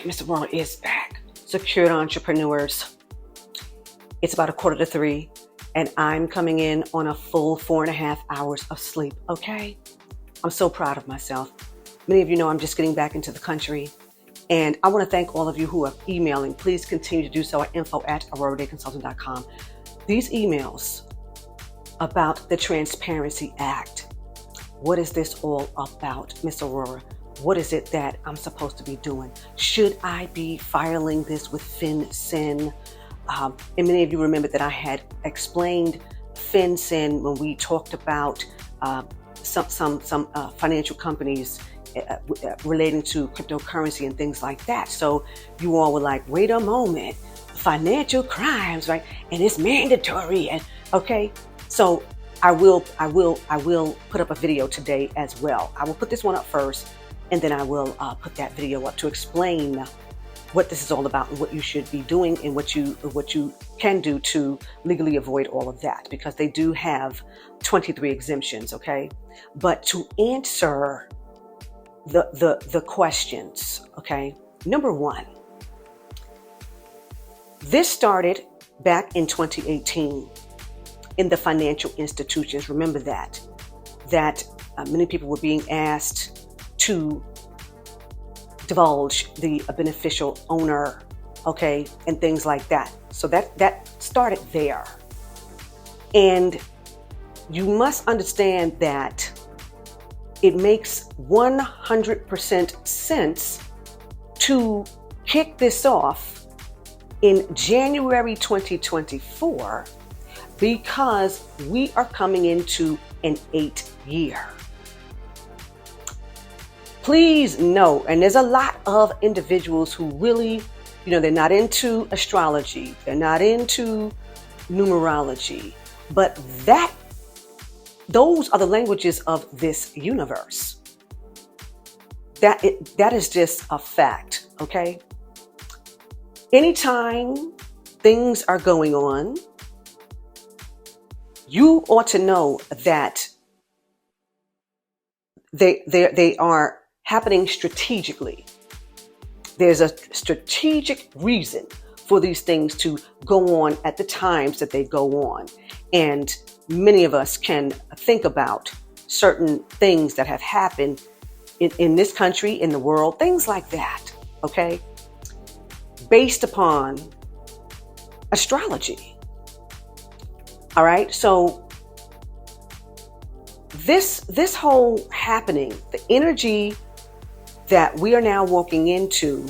Miss Aurorah is back. Secured entrepreneurs. It's about 2:45, and I'm coming in on a full 4.5 hours of sleep, okay? I'm so proud of myself. Many of you know I'm just getting back into the country, and I want to thank all of you who are emailing. Please continue to do so at info@aurorahdayconsulting.com. These emails about the Transparency Act. What is this all about, Miss Aurorah? What is it that I'm supposed to be doing? Should I be filing this with FinCEN? And many of you remember that I had explained FinCEN when we talked about some financial companies relating to cryptocurrency and things like that. So you all were like, wait a moment, financial crimes, right? And it's mandatory. And okay, so I will put up a video today as well. I will put this one up first, and then I will put that video up to explain what this is all about and what you should be doing and what you can do to legally avoid all of that, because they do have 23 exemptions, okay? But to answer the questions, okay? Number one, this started back in 2018 in the financial institutions. Remember that many people were being asked to divulge the beneficial owner, okay, and things like that. So that started there. And you must understand that it makes 100% sense to kick this off in January 2024, because we are coming into an 8th year. Please know, and there's a lot of individuals who really, they're not into astrology, they're not into numerology, but those are the languages of this universe. That is just a fact, okay? Anytime things are going on, you ought to know that they are happening strategically. There's a strategic reason for these things to go on at the times that they go on. And many of us can think about certain things that have happened in this country, in the world, things like that, okay? Based upon astrology. All right, so this whole happening, the energy that we are now walking into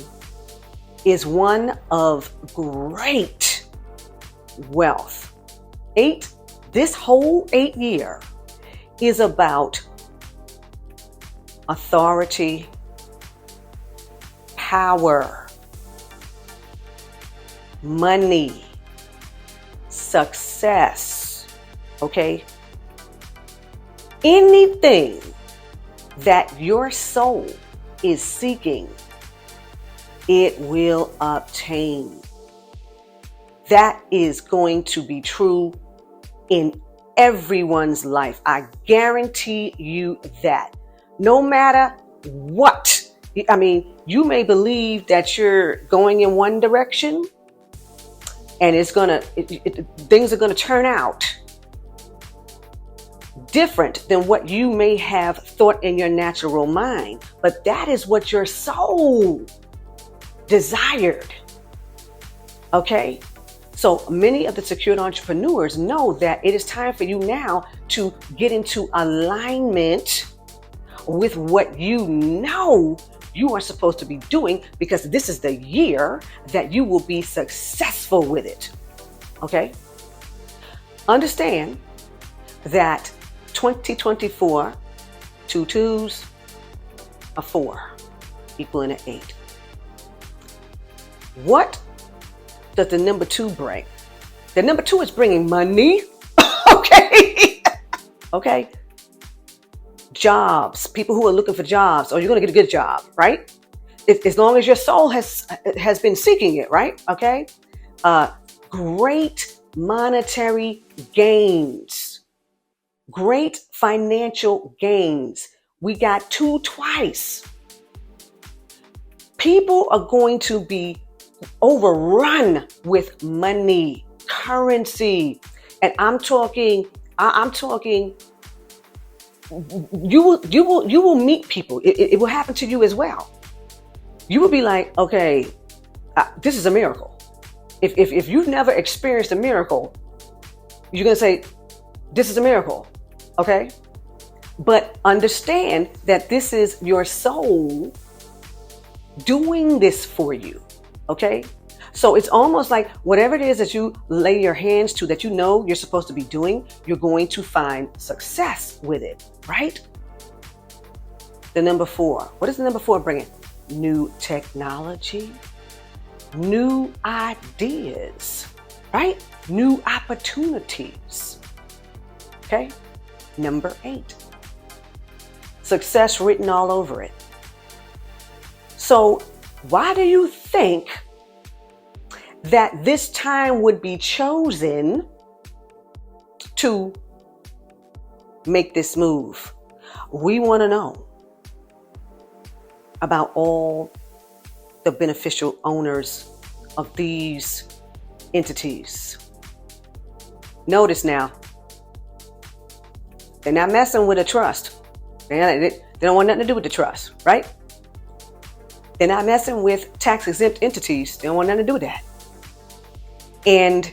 is one of great wealth. This whole 8th year is about authority, power, money, success, okay? Anything that your soul is seeking, it will obtain. That is going to be true in everyone's life. I guarantee you that. No matter what. I mean, you may believe that you're going in one direction, and things are gonna turn out different than what you may have thought in your natural mind. But that is what your soul desired. Okay? So many of the secured entrepreneurs know that it is time for you now to get into alignment with what you know you are supposed to be doing, because this is the year that you will be successful with it. Okay? Understand that 2024, 2 2s, a 4, equaling an 8. What does the number 2 bring? The number 2 is bringing money. Okay? Okay? Jobs, people who are looking for jobs, or you're going to get a good job, right? As long as your soul has been seeking it, right? Okay? Great monetary gains. Great financial gains. We got 2 twice. People are going to be overrun with money, currency. And I'm talking, you will meet people. It will happen to you as well. You will be like, okay, this is a miracle. If you've never experienced a miracle, you're going to say, this is a miracle. Okay. But understand that this is your soul doing this for you. Okay. So it's almost like whatever it is that you lay your hands to, that you know you're supposed to be doing, you're going to find success with it, right? The number 4. What is the number 4 bringing? New technology, new ideas, right? New opportunities. Okay. Number 8. Success written all over it. So why do you think that this time would be chosen to make this move? We want to know about all the beneficial owners of these entities. Notice now, they're not messing with a trust. They don't want nothing to do with the trust, right? They're not messing with tax-exempt entities. They don't want nothing to do with that. And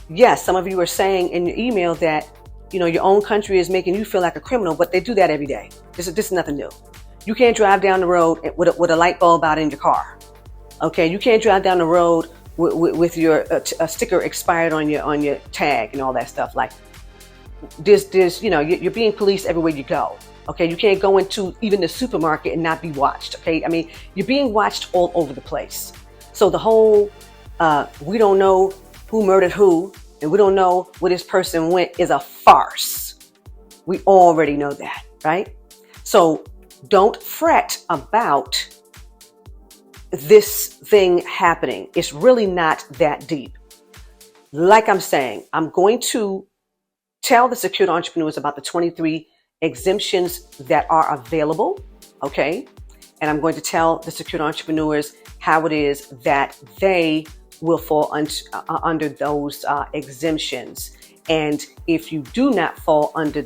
yes, some of you are saying in your email that, your own country is making you feel like a criminal, but they do that every day. This is nothing new. You can't drive down the road with a light bulb out in your car. Okay, you can't drive down the road with your a sticker expired on your tag and all that stuff. Like there's you're being policed everywhere you go. Okay, you can't go into even the supermarket and not be watched. Okay, I mean, you're being watched all over the place. So the whole we don't know who murdered who and we don't know where this person went is a farce. We already know that, right? So don't fret about this thing happening. It's really not that deep. Like I'm saying, I'm going to tell the secured entrepreneurs about the 23 exemptions that are available. Okay. And I'm going to tell the secured entrepreneurs how it is that they will fall under those exemptions. And if you do not fall under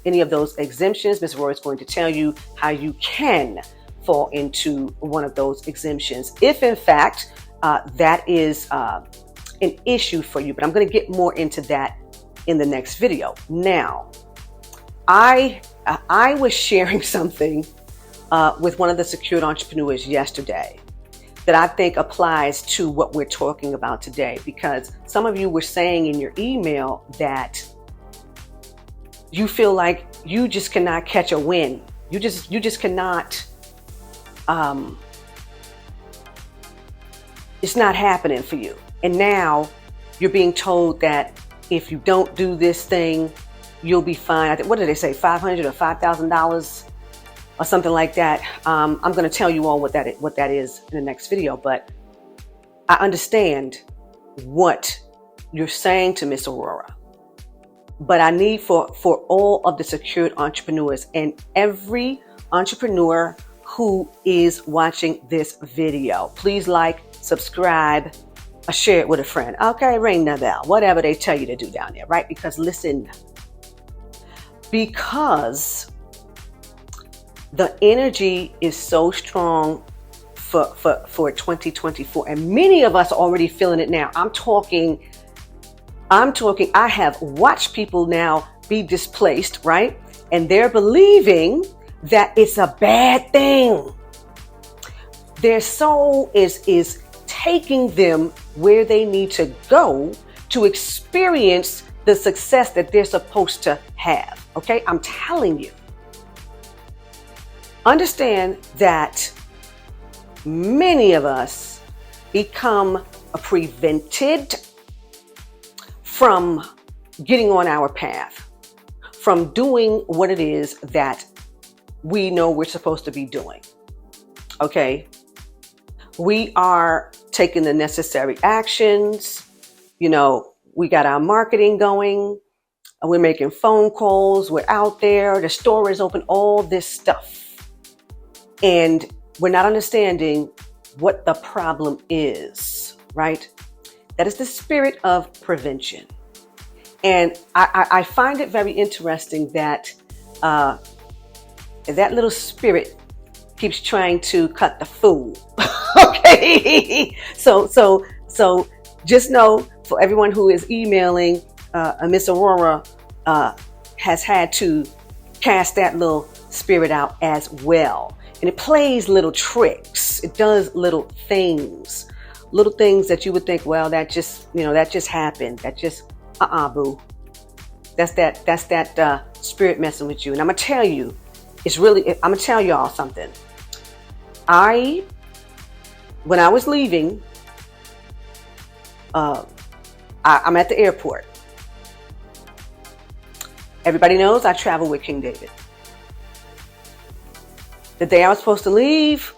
any of those exemptions, Ms. Aurorah is going to tell you how you can fall into one of those exemptions, if in fact that is an issue for you. But I'm going to get more into that in the next video. Now, I was sharing something with one of the secured entrepreneurs yesterday that I think applies to what we're talking about today, because some of you were saying in your email that you feel like you just cannot catch a win. You just cannot. It's not happening for you. And now you're being told that if you don't do this thing, you'll be fined. I think, what did they say? $500 or $5,000 or something like that. I'm going to tell you all what that is in the next video. But I understand what you're saying to Miss Aurorah. But I need for all of the secured entrepreneurs and every entrepreneur who is watching this video, please like, subscribe, or share it with a friend. Okay, ring the bell, whatever they tell you to do down there, right? Because listen, because the energy is so strong for 2024, and many of us are already feeling it now. I'm talking, I have watched people now be displaced, right? And they're believing that it's a bad thing. Their soul is taking them where they need to go to experience the success that they're supposed to have. Okay, I'm telling you. Understand that many of us become prevented from getting on our path, from doing what it is that we know we're supposed to be doing. Okay, we are taking the necessary actions. We got our marketing going. We're making phone calls. We're out there. The store is open, all this stuff. And we're not understanding what the problem is, right? That is the spirit of prevention. And I find it very interesting that that little spirit keeps trying to cut the fool. Okay. So just know, for everyone who is emailing, Miss Aurorah has had to cast that little spirit out as well. And it plays little tricks. It does little things that you would think, well, that just happened. That just, boo. That's that spirit messing with you. And I'm going to tell you, I'm going to tell y'all something. When I was leaving, I'm at the airport. Everybody knows I travel with King David. The day I was supposed to leave,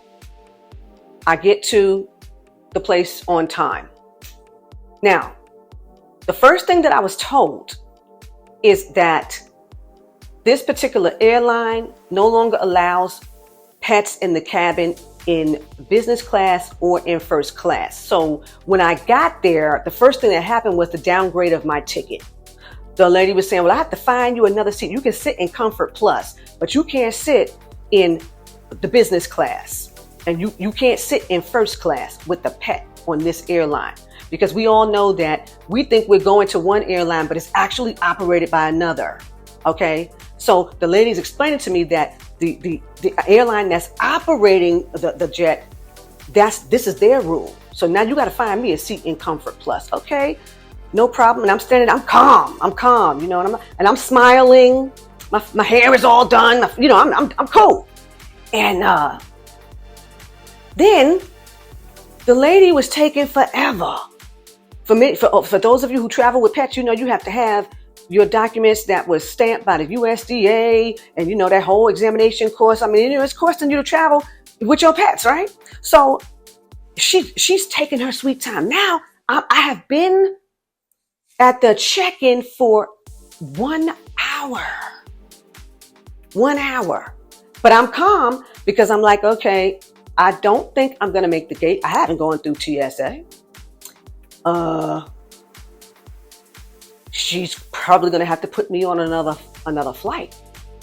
I get to the place on time. Now, the first thing that I was told is that this particular airline no longer allows pets in the cabin in business class or in first class. So when I got there, the first thing that happened was the downgrade of my ticket. The lady was saying, well, I have to find you another seat. You can sit in Comfort Plus, but you can't sit in the business class. And you can't sit in first class with the pet on this airline. Because we all know that we think we're going to one airline, but it's actually operated by another. Okay? So the lady's explaining to me that the airline that's operating the jet, this is their rule. So now you got to find me a seat in Comfort Plus. Okay? No problem. And I'm standing, I'm calm, you know, and I'm smiling. My hair is all done. I'm cool. And then the lady was taking forever. For those of you who travel with pets, you know, you have to have your documents that was stamped by the USDA and, you know, that whole examination course. I mean, you know, it's costing you to travel with your pets, right? So she's taking her sweet time. Now, I have been at the check-in for 1 hour. 1 hour. But I'm calm because I'm like, okay, I don't think I'm going to make the gate. I haven't gone through TSA. She's probably going to have to put me on another flight.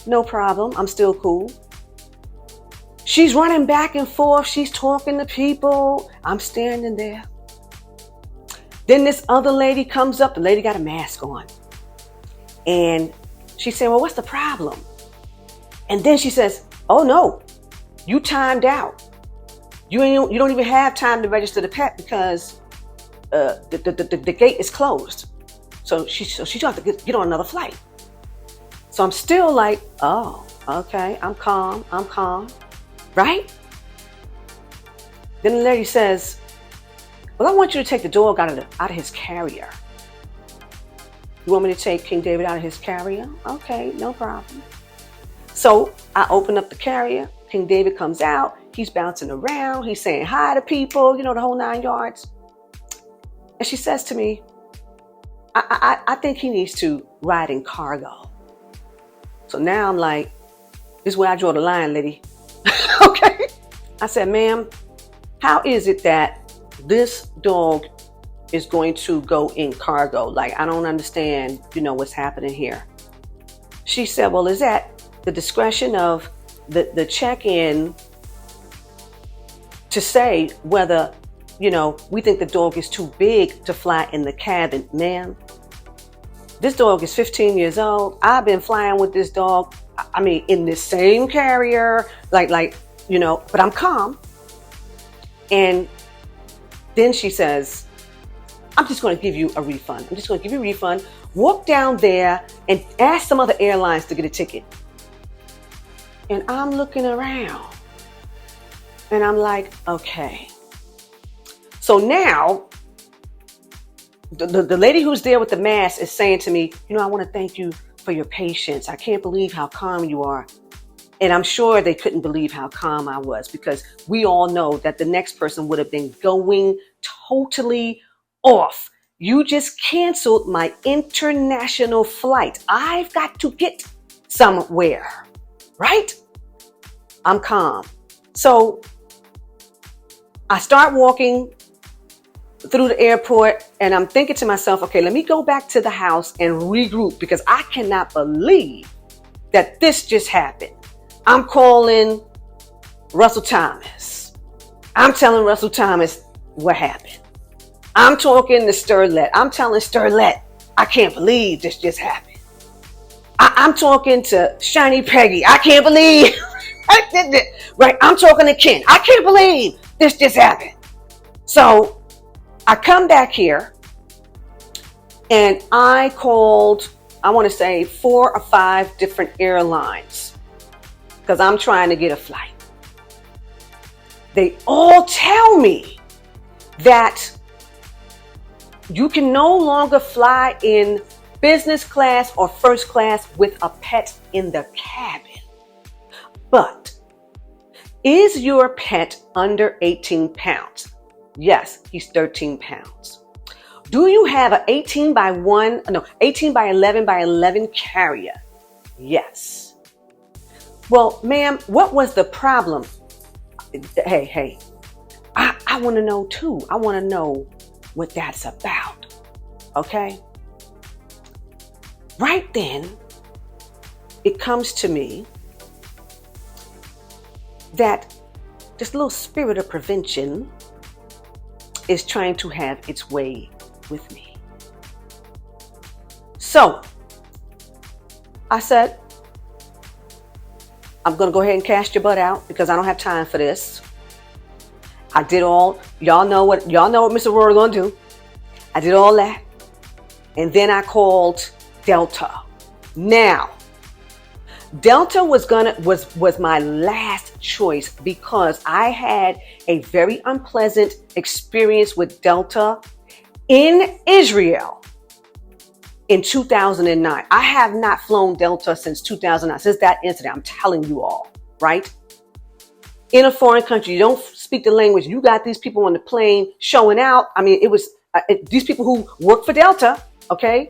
No problem. I'm still cool. She's running back and forth. She's talking to people. I'm standing there. Then this other lady comes up. The lady got a mask on. And she said, well, what's the problem? And then she says, oh no, you timed out. You don't even have time to register the pet because the gate is closed. So she tried to get on another flight. So I'm still like, oh, okay, I'm calm, right? Then the lady says, well, I want you to take the dog out of his carrier. You want me to take King David out of his carrier? Okay, no problem. So I open up the carrier. King David comes out. He's bouncing around. He's saying hi to people, you know, the whole 9 yards. And she says to me, I think he needs to ride in cargo. So now I'm like, this is where I draw the line, lady. Okay. I said, ma'am, how is it that this dog is going to go in cargo? Like, I don't understand, you know, what's happening here. She said, well, is that the discretion of the check-in to say whether, you know, we think the dog is too big to fly in the cabin? Ma'am, this dog is 15 years old. I've been flying with this dog, I mean, in this same carrier, like, you know, but I'm calm. And then she says, I'm just going to give you a refund. I'm just going to give you a refund. Walk down there and ask some other airlines to get a ticket. And I'm looking around and I'm like, okay. So now the lady who's there with the mask is saying to me, you know, I want to thank you for your patience. I can't believe how calm you are. And I'm sure they couldn't believe how calm I was, because we all know that the next person would have been going totally off. You just canceled my international flight. I've got to get somewhere, right? I'm calm. So I start walking through the airport and I'm thinking to myself, okay, let me go back to the house and regroup because I cannot believe that this just happened. I'm calling Russell Thomas. I'm telling Russell Thomas what happened. I'm talking to Sterlette. I'm telling Sterlette, I can't believe this just happened. I'm talking to Shiny Peggy. I can't believe I did it. Right? I'm talking to Ken. I can't believe this just happened. So I come back here and I called, I want to say 4 or 5 different airlines because I'm trying to get a flight. They all tell me that you can no longer fly in business class or first class with a pet in the cabin. But is your pet under 18 pounds? Yes, he's 13 pounds. Do you have an 18 by 11 by 11 carrier? Yes. Well, ma'am, what was the problem? Hey, I want to know too. I want to know what that's about. Okay? Right then, it comes to me that this little spirit of prevention is trying to have its way with me. So I said, I'm going to go ahead and cast your butt out because I don't have time for this. I did all, y'all know what Miss Aurorah going to do. I did all that. And then I called Delta. Now, Delta was my last choice because I had a very unpleasant experience with Delta in Israel in 2009. I have not flown Delta since 2009, since that incident. I'm telling you all, right? In a foreign country, you don't speak the language. You got these people on the plane showing out. I mean, it was these people who work for Delta, okay?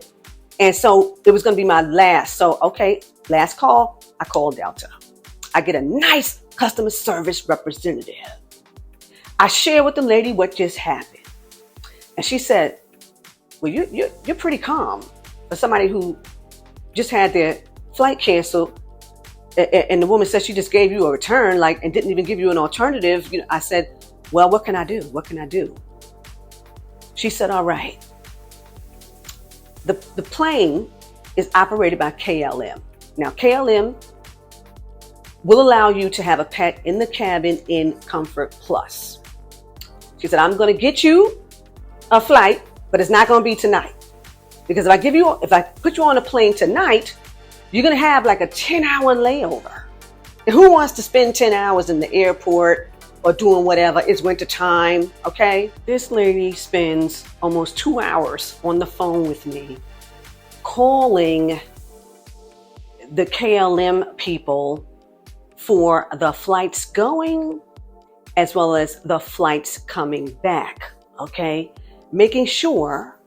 And so it was going to be my last. So, okay, last call, I called Delta. I get a nice customer service representative. I share with the lady what just happened. And she said, well, you're pretty calm for somebody who just had their flight canceled. And the woman said she just gave you a return, and didn't even give you an alternative. I said, well, what can I do? What can I do? She said, all right. The plane is operated by KLM. Now, KLM will allow you to have a pet in the cabin in Comfort Plus. She said, I'm going to get you a flight, but it's not going to be tonight. Because if I put you on a plane tonight, you're going to have like a 10-hour layover. And who wants to spend 10 hours in the airport or doing whatever? It's winter time, okay? This lady spends almost 2 hours on the phone with me calling the KLM people for the flights going as well as the flights coming back, okay? Making sure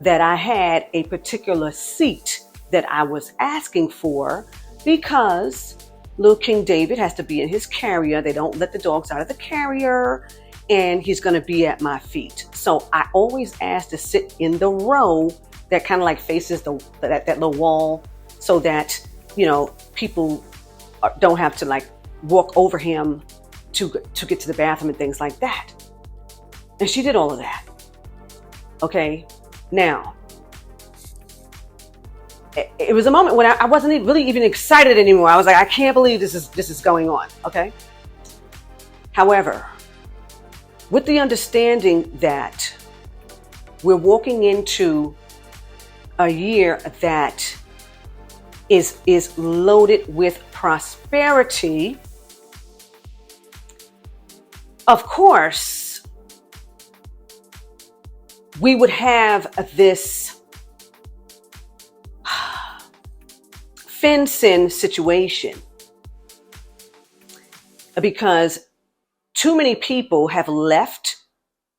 that I had a particular seat that I was asking for because little King David has to be in his carrier. They don't let the dogs out of the carrier, and he's going to be at my feet. So I always ask to sit in the row that kind of faces that little wall so that, people don't have to walk over him to get to the bathroom and things like that. And she did all of that. Okay. Now, it was a moment when I wasn't really even excited anymore. I was like, I can't believe this is going on. Okay. However, with the understanding that we're walking into a year that is loaded with prosperity, of course, we would have this fencing situation because too many people have left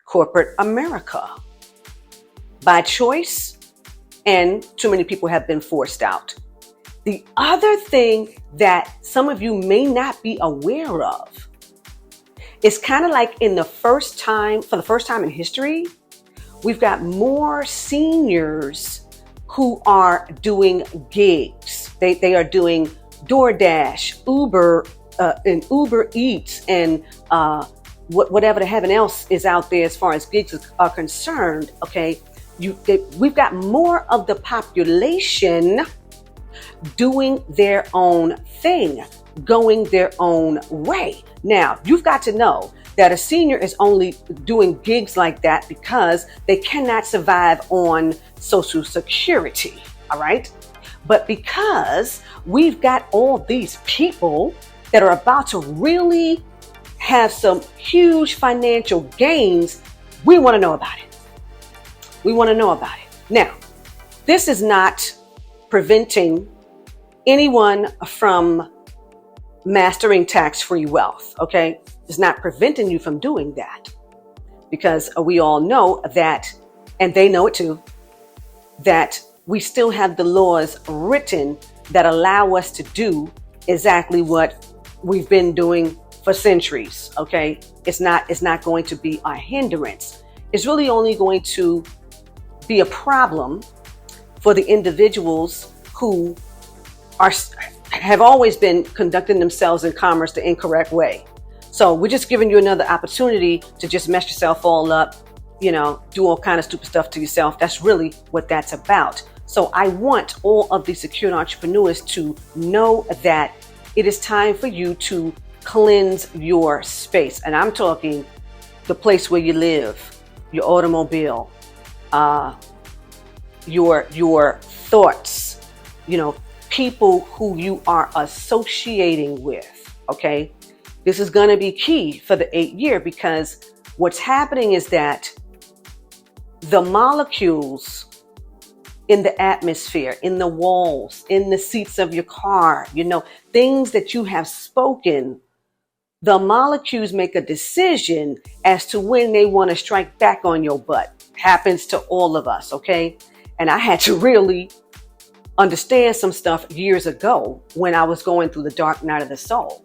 corporate America by choice, and too many people have been forced out. The other thing that some of you may not be aware of It's kind of like for the first time in history, we've got more seniors who are doing gigs. They are doing DoorDash, Uber, and Uber Eats, and whatever the heaven else is out there as far as gigs are concerned. Okay, we've got more of the population doing their own thing, going their own way. Now, you've got to know that a senior is only doing gigs like that because they cannot survive on Social Security, all right? But because we've got all these people that are about to really have some huge financial gains, we want to know about it. We want to know about it. Now, this is not preventing anyone from mastering tax-free wealth, okay? It's not preventing you from doing that, because we all know that, and they know it too, that we still have the laws written that allow us to do exactly what we've been doing for centuries, okay? It's not going to be a hindrance. It's really only going to be a problem for the individuals who have always been conducting themselves in commerce the incorrect way. So we're just giving you another opportunity to just mess yourself all up, do all kind of stupid stuff to yourself. That's really what that's about. So I want all of the secured entrepreneurs to know that it is time for you to cleanse your space. And I'm talking the place where you live, your automobile, your thoughts, people who you are associating with, okay? This is going to be key for the 8th year, because what's happening is that the molecules in the atmosphere, in the walls, in the seats of your car, things that you have spoken, the molecules make a decision as to when they want to strike back on your butt. Happens to all of us, okay? And I had to really understand some stuff years ago when I was going through the dark night of the soul.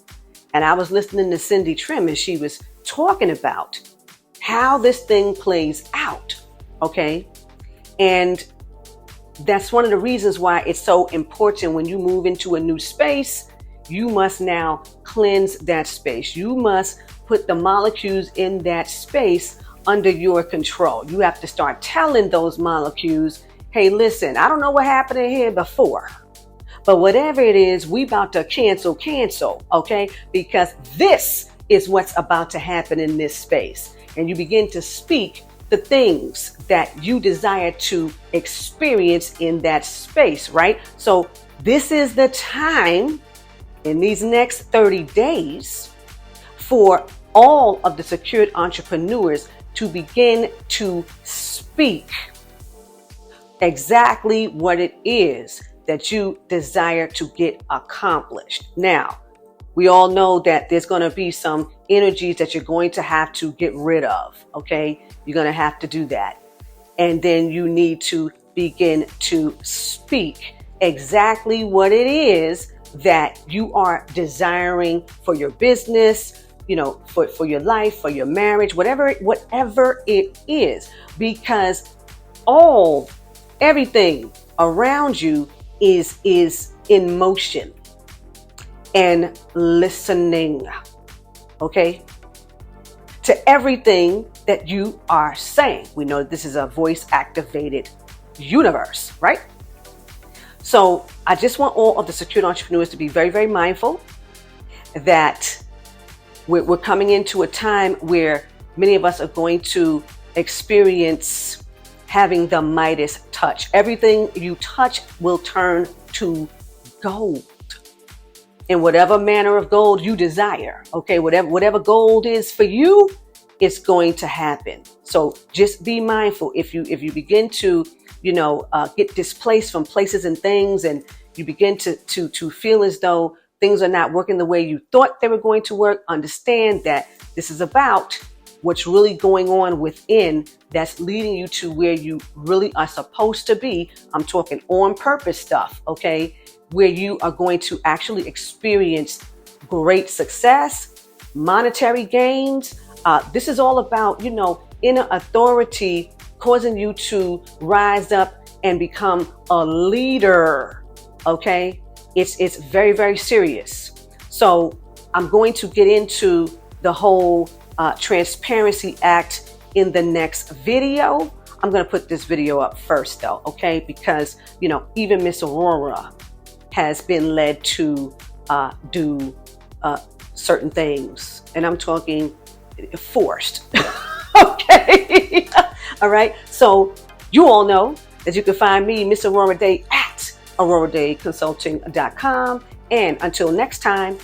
And I was listening to Cindy Trim, and she was talking about how this thing plays out, okay? And that's one of the reasons why it's so important when you move into a new space, you must now cleanse that space. You must put the molecules in that space under your control. You have to start telling those molecules, hey, listen, I don't know what happened in here before, but whatever it is, we about to cancel, okay? Because this is what's about to happen in this space. And you begin to speak the things that you desire to experience in that space, right? So this is the time in these next 30 days for all of the secured entrepreneurs to begin to speak exactly what it is that you desire to get accomplished. Now, we all know that there's going to be some energies that you're going to have to get rid of, okay? You're going to have to do that. And then you need to begin to speak exactly what it is that you are desiring for your business, for your life, for your marriage, whatever it is, because everything around you is in motion and listening, okay, to everything that you are saying. We know this is a voice activated universe, right? So I just want all of the secured entrepreneurs to be very, very mindful that we're coming into a time where many of us are going to experience having the Midas touch. Everything you touch will turn to gold, in whatever manner of gold you desire. Okay, whatever gold is for you, it's going to happen. So just be mindful. If you begin to get displaced from places and things, and you begin to feel as though things are not working the way you thought they were going to work, understand that this is about what's really going on within that's leading you to where you really are supposed to be. I'm talking on purpose stuff, okay? Where you are going to actually experience great success monetary gains. This is all about, inner authority causing you to rise up and become a leader. Okay? It's very, very serious. So I'm going to get into the whole Transparency Act in the next video. I'm going to put this video up first though, okay? Because, even Miss Aurorah has been led to do certain things. And I'm talking forced, okay? All right. So you all know that you can find me, Miss Aurorah Dey, at AurorahDayConsulting.com. And until next time,